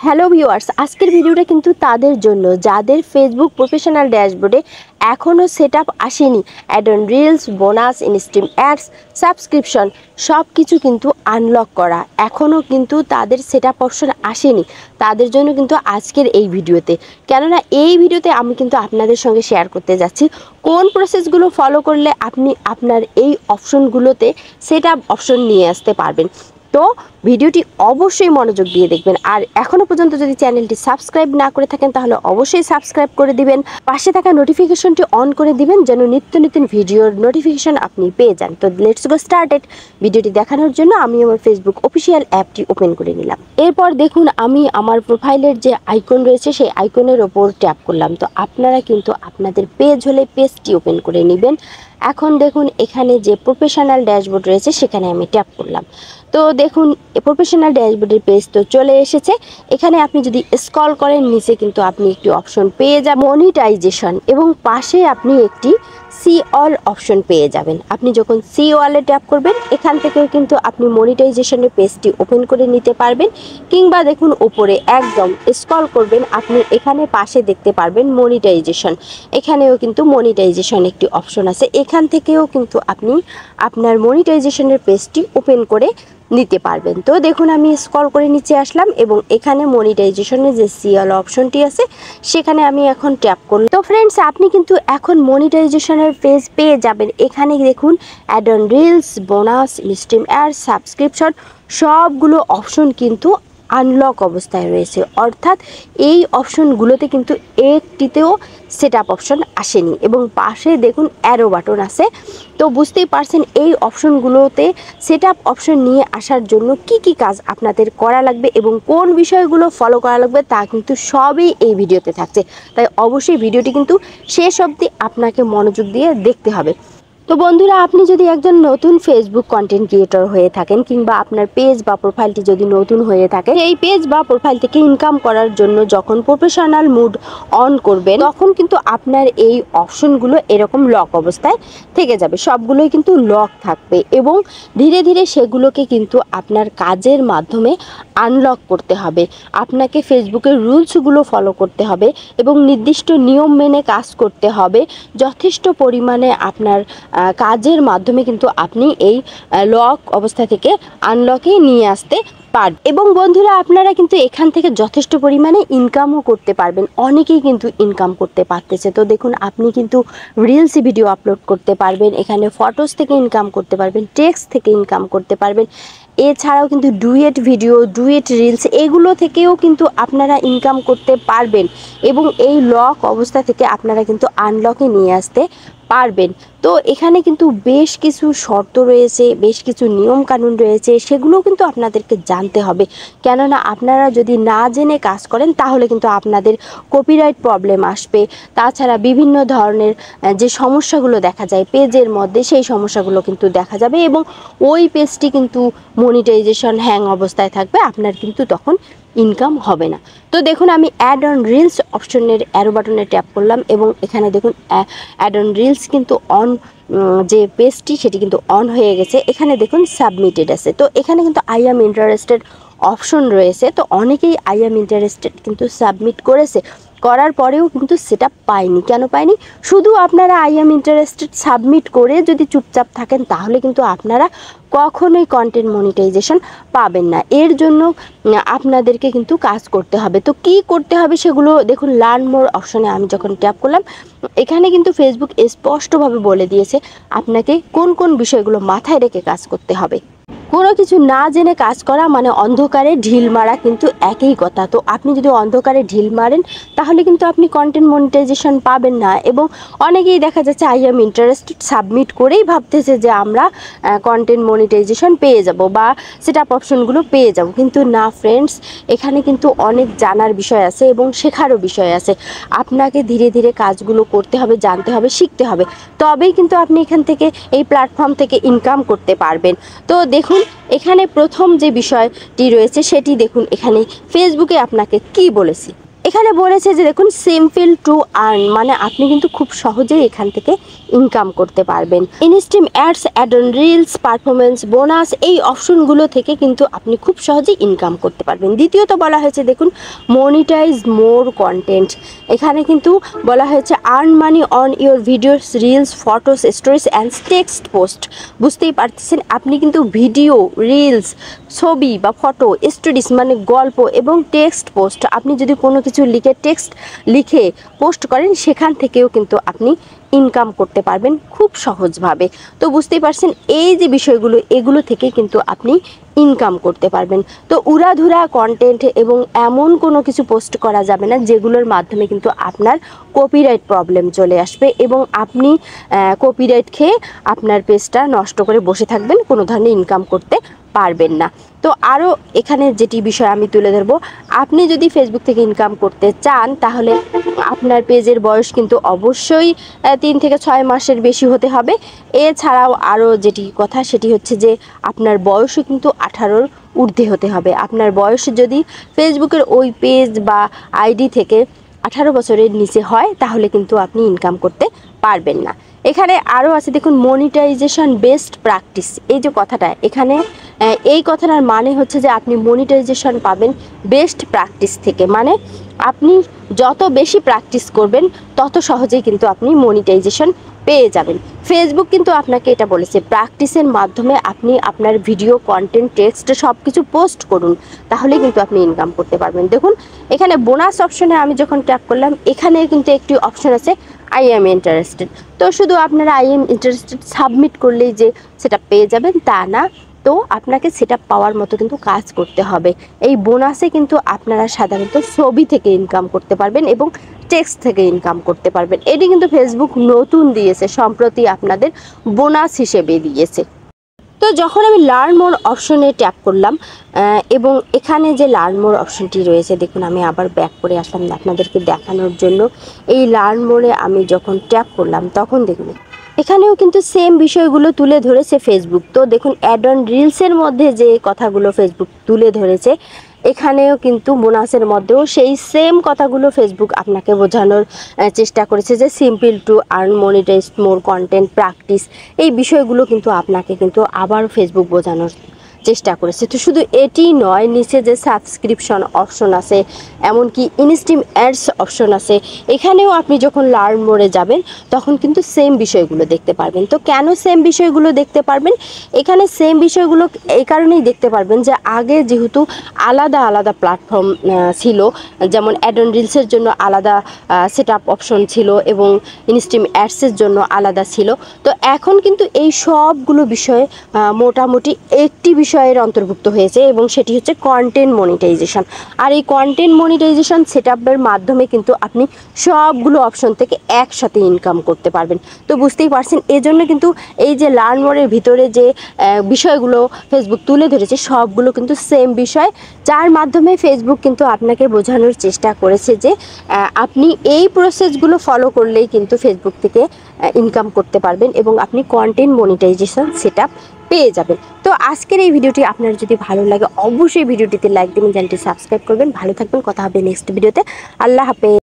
Hello viewers, আজকের ভিডিওটা কিন্তু তাদের জন্য যাদের ফেসবুক প্রফেশনাল ড্যাশবোর্ডে এখনও সেটআপ আসেনি। Ad on reels, bonus, in stream ads, subscription সব কিছু কিন্তু আনলক করা, এখনও কিন্তু তাদের সেটআপ অপশন আসেনি। তাদের জন্য কিন্তু আজকের এই ভিডিওতে, কেননা এই ভিডিওতে আমি কিন্তু আপনাদের সঙ্গে শেয়ার করতে যাচ্ছি কোন প্রসেসগুলো ফলো করলে আপনি আপনার এই অপশনগুলোতে সেটআপ অপশন নিয়ে আসতে পারবেন। তো ভিডিওটি অবশ্যই মনোযোগ দিয়ে দেখবেন। আর এখনও পর্যন্ত যদি চ্যানেলটি সাবস্ক্রাইব না করে থাকেন তাহলে অবশ্যই সাবস্ক্রাইব করে দিবেন, পাশে থাকা নোটিফিকেশনটি অন করে দিবেন যেন নিত্য নতুন ভিডিওর নোটিফিকেশন আপনি পেয়ে যান। তো লেটস গো স্টার্টেড। ভিডিওটি দেখানোর জন্য আমি আমার ফেসবুক অফিসিয়াল অ্যাপটি ওপেন করে নিলাম। এরপর দেখুন আমি আমার প্রোফাইলের যে আইকন রয়েছে সেই আইকনের ওপর ট্যাপ করলাম। তো আপনারা কিন্তু আপনাদের পেজ হলে পেজটি ওপেন করে নেবেন। এখন দেখুন এখানে যে প্রফেশনাল ড্যাশবোর্ড রয়েছে সেখানে আমি ট্যাপ করলাম। তো দেখুন প্রফেশনাল ড্যাশবোর্ডের পেজ তো চলে এসেছে। এখানে আপনি যদি স্ক্রল করেন নিচে কিন্তু আপনি একটি অপশন পেয়ে যাবেন মনিটাইজেশন, এবং পাশে আপনি একটি সি অল অপশন পেয়ে যাবেন। আপনি যখন সি অলে ট্যাপ করবেন এখান থেকেও কিন্তু আপনি মনিটাইজেশনের পেজটি ওপেন করে নিতে পারবেন, কিংবা দেখুন উপরে একদম স্ক্রল করবেন আপনি এখানে পাশে দেখতে পারবেন মনিটাইজেশন। এখানেও কিন্তু মনিটাইজেশন একটি অপশন আছে, এখান থেকেও কিন্তু আপনি আপনার মনিটাইজেশনের পেজটি ওপেন করে নিতে পারবেন। তো দেখুন আমি স্ক্রল করে নিচে আসলাম এবং এখানে মনিটাইজেশনের যে সিএল অপশনটি আছে সেখানে আমি এখন ট্যাপ করলাম। তো ফ্রেন্ডস, আপনি কিন্তু এখন মনিটাইজেশনের পেজ পেয়ে যাবেন। এখানে দেখুন ad on reels, bonus, in stream ad, subscription সবগুলো অপশন কিন্তু আনলক অবস্থায় রয়েছে, অর্থাৎ এই অপশনগুলোতে কিন্তু একটিতেও সেটআপ অপশন আসেনি। এবং পাশে দেখুন অ্যারো বাটন আছে। তো বুঝতেই পারছেন এই অপশনগুলোতে সেটআপ অপশন নিয়ে আসার জন্য কি কি কাজ আপনাদের করা লাগবে এবং কোন বিষয়গুলো ফলো করা লাগবে তা কিন্তু সবই এই ভিডিওতে থাকছে। তাই অবশ্যই ভিডিওটি কিন্তু শেষ অবধি আপনাকে মনোযোগ দিয়ে দেখতে হবে। তো বন্ধুরা, আপনি যদি একজন নতুন ফেসবুক কন্টেন্ট ক্রিয়েটর হয়ে থাকেন, কিংবা আপনার পেজ বা প্রোফাইলটি যদি নতুন হয়ে থাকে, এই পেজ বা প্রোফাইল থেকে ইনকাম করার জন্য যখন প্রফেশনাল মুড অন করবেন তখন কিন্তু আপনার এই অপশনগুলো এরকম লক অবস্থায় থেকে যাবে, সবগুলোই কিন্তু লক থাকবে এবং ধীরে ধীরে সেগুলোকে কিন্তু আপনার কাজের মাধ্যমে আনলক করতে হবে। আপনাকে ফেসবুকের রুলসগুলো ফলো করতে হবে এবং নির্দিষ্ট নিয়ম মেনে কাজ করতে হবে। যথেষ্ট পরিমাণে আপনার কাজের মাধ্যমে কিন্তু আপনি এই লক অবস্থা থেকে আনলকে নিয়ে আসতে পারবেন। এবং বন্ধুরা, আপনারা কিন্তু এখান থেকে যথেষ্ট পরিমাণে ইনকামও করতে পারবেন। অনেকেই কিন্তু ইনকাম করতে পারতেছে। তো দেখুন আপনি কিন্তু রিলস ভিডিও আপলোড করতে পারবেন, এখানে ফটোস থেকে ইনকাম করতে পারবেন, টেক্সট থেকে ইনকাম করতে পারবেন। এছাড়াও কিন্তু ডুয়েট ভিডিও, ডুয়েট রিলস এগুলো থেকেও কিন্তু আপনারা ইনকাম করতে পারবেন এবং এই লক অবস্থা থেকে আপনারা কিন্তু আনলকে নিয়ে আসতে পারবেন। তো এখানে কিন্তু বেশ কিছু শর্ত রয়েছে, বেশ কিছু নিয়ম কানুন রয়েছে, সেগুলো কিন্তু আপনাদেরকে জানতে হবে। কেননা আপনারা যদি না জেনে কাজ করেন তাহলে কিন্তু আপনাদের কপিরাইট প্রবলেম আসবে। তাছাড়া বিভিন্ন ধরনের যে সমস্যাগুলো দেখা যায় পেজের মধ্যে সেই সমস্যাগুলো কিন্তু দেখা যাবে এবং ওই পেজটি কিন্তু মনিটাইজেশন হ্যাং অবস্থায় থাকবে, আপনার কিন্তু তখন ইনকাম হবে না। তো দেখুন আমি অ্যাড অন রিলস অপশনের অ্যারো বাটনে ট্যাপ করলাম এবং এখানে দেখুন অ্যাড অন রিলস কিন্তু অন, যে পেজটি সেটি কিন্তু অন হয়ে গেছে। এখানে দেখুন সাবমিটেড আছে। তো এখানে কিন্তু আই অ্যাম ইন্টারেস্টেড অপশন রয়েছে। তো অনেকেই আই অ্যাম ইন্টারেস্টেড কিন্তু সাবমিট করেছে, করার পরেও কিন্তু সেটা পায়নি। কেন পায়নি? শুধু আপনারা আই অ্যাম ইন্টারেস্টেড সাবমিট করে যদি চুপচাপ থাকেন তাহলে কিন্তু আপনারা কখনোই কন্টেন্ট মনিটাইজেশন পাবেন না। এর জন্য আপনাদেরকে কিন্তু কাজ করতে হবে। তো কি করতে হবে সেগুলো দেখুন লার্ন মোর অপশনে আমি যখন ট্যাপ করলাম এখানে কিন্তু ফেসবুক স্পষ্টভাবে বলে দিয়েছে আপনাকে কোন কোন বিষয়গুলো মাথায় রেখে কাজ করতে হবে। কোনো কিছু না জেনে কাজ করা মানে অন্ধকারে ঢিল মারা কিন্তু একই কথা। তো আপনি যদি অন্ধকারে ঢিল মারেন তাহলে কিন্তু আপনি কন্টেন্ট মনিটাইজেশন পাবেন না। এবং অনেকেই দেখা যাচ্ছে আই অ্যাম ইন্টারেস্টেড সাবমিট করেই ভাবতেছে যে আমরা কন্টেন্ট মনিটাইজেশন পেয়ে যাব বা সেটআপ অপশনগুলো পেয়ে যাব, কিন্তু না ফ্রেন্ডস, এখানে কিন্তু অনেক জানার বিষয় আছে এবং শেখারও বিষয় আছে। আপনাকে ধীরে ধীরে কাজগুলো করতে হবে, জানতে হবে, শিখতে হবে, তবেই কিন্তু আপনি এখান থেকে এই প্ল্যাটফর্ম থেকে ইনকাম করতে পারবেন। তো দেখুন এখানে প্রথম যে বিষয়টি রয়েছে সেটি দেখুন এখানে ফেসবুকে আপনাকে কি বলেছি। এখানে বলেছে যে দেখুন সিম্পল টু আর্ন, মানে আপনি কিন্তু খুব সহজেই এখান থেকে ইনকাম করতে পারবেন। In stream ads, ad on reels, performance, bonus, এই অপশনগুলো থেকে কিন্তু আপনি খুব সহজেই ইনকাম করতে পারবেন। দ্বিতীয়ত বলা হয়েছে দেখুন মনিটাইজ মোর কন্টেন্ট। এখানে কিন্তু বলা হয়েছে earn money on your videos, reels, photos, stories and text post. বুঝতেই পারতেছেন আপনি কিন্তু ভিডিও, রিলস, ছবি বা ফটো, স্টোরিজ মানে গল্প এবং টেক্সট পোস্ট, আপনি যদি কোনো কিছু লিখে টেক্সট লিখে পোস্ট করেন সেখান থেকেও কিন্তু আপনি ইনকাম করতে পারবেন খুব সহজভাবে। তো বুঝতেই পারছেন এই যে বিষয়গুলো, এগুলো থেকে কিন্তু আপনি ইনকাম করতে পারবেন। তো উড়াধুরা কন্টেন্ট এবং এমন কোনো কিছু পোস্ট করা যাবে না যেগুলোর মাধ্যমে কিন্তু আপনার কপিরাইট প্রবলেম চলে আসবে এবং আপনি কপিরাইট খেয়ে আপনার পেজটা নষ্ট করে বসে থাকবেন, কোনো ধরনের ইনকাম করতে পারবেন না। তো আরও এখানে যেটি বিষয় আমি তুলে ধরবো, আপনি যদি ফেসবুক থেকে ইনকাম করতে চান তাহলে আপনার পেজের বয়স কিন্তু অবশ্যই 3 থেকে 6 মাসের বেশি হতে হবে। এছাড়াও আরও যেটি কথা সেটি হচ্ছে যে আপনার বয়সও কিন্তু 18-র ঊর্ধ্বে হতে হবে। আপনার বয়স যদি ফেসবুকের ওই পেজ বা আইডি থেকে 18 বছরের নিচে হয় তাহলে কিন্তু আপনি ইনকাম করতে পারবেন না। এখানে আরও আছে দেখুন মনিটাইজেশন বেস্ট প্র্যাকটিস। এই যে কথাটা এখানে, এই কথাটার মানে হচ্ছে যে আপনি মনিটাইজেশন পাবেন বেস্ট প্র্যাকটিস থেকে, মানে আপনি যত বেশি প্র্যাকটিস করবেন তত সহজেই কিন্তু আপনি মনিটাইজেশন পেয়ে যাবেন। ফেসবুক কিন্তু আপনাকে এটা বলেছে প্র্যাকটিসের মাধ্যমে আপনি আপনার ভিডিও, কন্টেন্ট, টেক্সট সব কিছু পোস্ট করুন, তাহলে কিন্তু আপনি ইনকাম করতে পারবেন। দেখুন এখানে বোনাস অপশনে আমি যখন ট্যাপ করলাম এখানে কিন্তু একটি অপশন আছে আই এম ইন্টারেস্টেড। তো শুধু আপনারা আই এম ইন্টারেস্টেড সাবমিট করলেই যে সেটা পেয়ে যাবেন তা না, তো আপনাকে সেটা পাওয়ার মতো কিন্তু কাজ করতে হবে। এই বোনাসে কিন্তু আপনারা সাধারণত ছবি থেকে ইনকাম করতে পারবেন এবং টেক্সট থেকে ইনকাম করতে পারবেন। এটি কিন্তু ফেসবুক নতুন দিয়েছে, সম্প্রতি আপনাদের বোনাস হিসেবে দিয়েছে। তো যখন আমি লার্ন মোর অপশনে ট্যাপ করলাম এবং এখানে যে লার্ন মোর অপশনটি রয়েছে দেখুন, আমি আবার ব্যাক করে আসলাম আপনাদেরকে দেখানোর জন্য। এই লার্ন মোরে আমি যখন ট্যাপ করলাম তখন দেখুন এখানেও কিন্তু সেম বিষয়গুলো তুলে ধরেছে ফেসবুক। তো দেখুন অ্যাড অন রিলসের মধ্যে যে কথাগুলো ফেসবুক তুলে ধরেছে এখানেও কিন্তু বোনাসের মধ্যেও সেই সেম কথাগুলো ফেসবুক আপনাকে বোঝানোর চেষ্টা করেছে যে simple to earn, monetize more content, practice, এই বিষয়গুলো কিন্তু আপনাকে কিন্তু আবার ফেসবুক বোঝানোর চেষ্টা করেছে। তো শুধু এটি নয়, নিচে যে সাবস্ক্রিপশন অপশন আছে, এমনকি ইনস্ট্রিম অ্যাডস অপশন আছে, এখানেও আপনি যখন লার্ন মোরে যাবেন তখন কিন্তু সেম বিষয়গুলো দেখতে পারবেন। তো কেন সেম বিষয়গুলো দেখতে পারবেন? এখানে সেম বিষয়গুলো এই কারণেই দেখতে পারবেন যে আগে যেহেতু আলাদা আলাদা প্ল্যাটফর্ম ছিল, যেমন অ্যাড অন রিলসের জন্য আলাদা সেট আপ অপশন ছিল এবং ইনস্ট্রিম অ্যাডসের জন্য আলাদা ছিল। তো এখন কিন্তু এই সবগুলো বিষয়ে মোটামুটি একটি বিষয়ের অন্তর্ভুক্ত হয়েছে এবং সেটি হচ্ছে কন্টেন্ট মনিটাইজেশন। আর এই কন্টেন্ট মনিটাইজেশন সেট আপের মাধ্যমে কিন্তু আপনি সবগুলো অপশন থেকে একসাথে ইনকাম করতে পারবেন। তো বুঝতেই পারছেন এজন্য কিন্তু এই যে লার্ন মোরের ভিতরে যে বিষয়গুলো ফেসবুক তুলে ধরেছে সবগুলো কিন্তু সেম বিষয়, যার মাধ্যমে ফেসবুক কিন্তু আপনাকে বোঝানোর চেষ্টা করেছে যে আপনি এই প্রসেসগুলো ফলো করলেই কিন্তু ফেসবুক থেকে ইনকাম করতে পারবেন এবং আপনি কন্টেন্ট মনিটাইজেশন সেট আপ পেয়ে যাবেন। তো আজকের এই ভিডিওটি আপনার যদি ভালো লাগে অবশ্যই ভিডিওটিতে লাইক দিবেন, চ্যানেলটি সাবস্ক্রাইব করবেন। ভালো থাকবেন, কথা হবে নেক্সট ভিডিওতে। আল্লাহ হাফেজ।